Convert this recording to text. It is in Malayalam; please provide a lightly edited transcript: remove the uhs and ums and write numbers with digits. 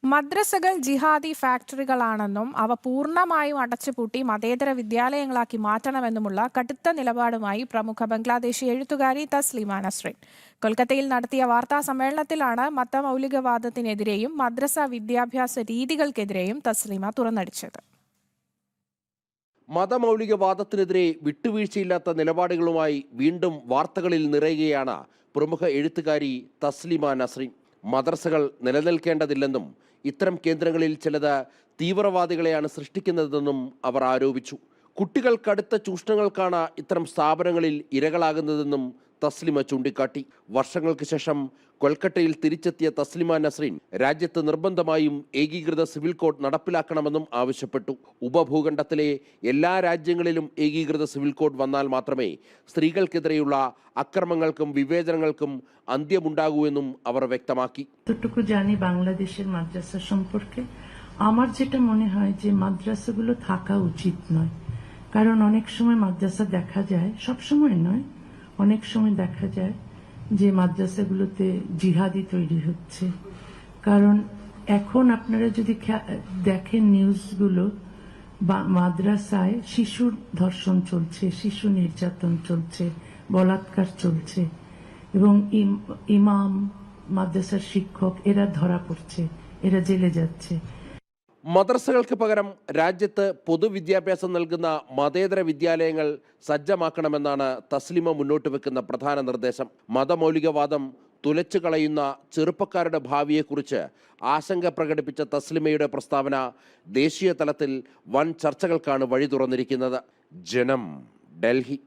മദ്രസകൾ ജിഹാദി ഫാക്ടറികളാണെന്നും അവ പൂർണ്ണമായും അടച്ചുപൂട്ടി മതേതര വിദ്യാലയങ്ങളാക്കി മാറ്റണമെന്നുമുള്ള കടുത്ത നിലപാടുമായി പ്രമുഖ ബംഗ്ലാദേശി എഴുത്തുകാരി തസ്ലീമ നസ്രീൻ കൊൽക്കത്തയിൽ നടത്തിയ വാർത്താ സമ്മേളനത്തിലാണ് മതമൗലികവാദത്തിനെതിരെയും മദ്രസ വിദ്യാഭ്യാസ രീതികൾക്കെതിരെയും തസ്ലീമ തുറന്നടിച്ചത്. മതമൗലികവാദത്തിനെതിരെ വിട്ടുവീഴ്ചയില്ലാത്ത നിലപാടുകളുമായി വീണ്ടും വാർത്തകളിൽ നിറയുകയാണ് പ്രമുഖ എഴുത്തുകാരി തസ്ലീമ നസ്രീൻ. മദ്രസകൾ നിലനിൽക്കേണ്ടതില്ലെന്നും ഇത്തരം കേന്ദ്രങ്ങളിൽ ചിലത് തീവ്രവാദികളെയാണ് സൃഷ്ടിക്കുന്നതെന്നും അവർ ആരോപിച്ചു. കുട്ടികൾ കടുത്ത ചൂഷണങ്ങൾക്കാണ് ഇത്തരം സ്ഥാപനങ്ങളിൽ ഇരകളാകുന്നതെന്നും തസ്ലിമ ചൂണ്ടിക്കാട്ടി. വർഷങ്ങൾക്ക് ശേഷം കൊൽക്കത്തയിൽ തിരിച്ചെത്തിയ തസ്ലിമ നസ്രീൻ രാജ്യത്ത് നിർബന്ധമായും ഏകീകൃത സിവിൽ കോഡ് നടപ്പിലാക്കണമെന്നും ആവശ്യപ്പെട്ടു. ഉപഭൂഖണ്ഡത്തിലെ എല്ലാ രാജ്യങ്ങളിലും ഏകീകൃത সিভিল കോഡ് വന്നാൽ മാത്രമേ സ്ത്രീകൾക്കെതിരെയുള്ള അക്രമങ്ങൾക്കും വിവേചനങ്ങൾക്കും അന്ത്യമുണ്ടാകൂ എന്നും അവർ വ്യക്തമാക്കി. যতটুকু জানি বাংলাদেশের মাদ্রাসা সম্পর্কে আমার যেটা মনে হয় যে মাদ্রাসাগুলো থাকা উচিত নয়, কারণ অনেক সময় মাদ্রাসা দেখা যায়, সব সময় নয়, অনেক সময় দেখা যায় যে মাদ্রাসাগুলোতে জিহাদি তৈরি হচ্ছে। কারণ এখন আপনারা যদি দেখেন নিউজগুলো, মাদ্রাসায় শিশুর ধর্ষণ চলছে, শিশু নির্যাতন চলছে, বলাৎকার চলছে এবং ইমাম, মাদ্রাসার শিক্ষক এরা ধরা পড়ছে, এরা জেলে যাচ্ছে. മദ്രസകൾക്ക് പകരം രാജ്യത്ത് പൊതുവിദ്യാഭ്യാസം നൽകുന്ന മതേതര വിദ്യാലയങ്ങൾ സജ്ജമാക്കണമെന്നാണ് തസ്ലിമ മുന്നോട്ട് വെക്കുന്ന പ്രധാന നിർദ്ദേശം. മതമൗലികവാദം തുലച്ചു കളയുന്ന ചെറുപ്പക്കാരുടെ ഭാവിയെക്കുറിച്ച് ആശങ്ക പ്രകടിപ്പിച്ച തസ്ലിമയുടെ പ്രസ്താവന ദേശീയ തലത്തിൽ വൻ ചർച്ചകൾക്കാണ് വഴി തുറന്നിരിക്കുന്നത്. ജനം, ഡൽഹി.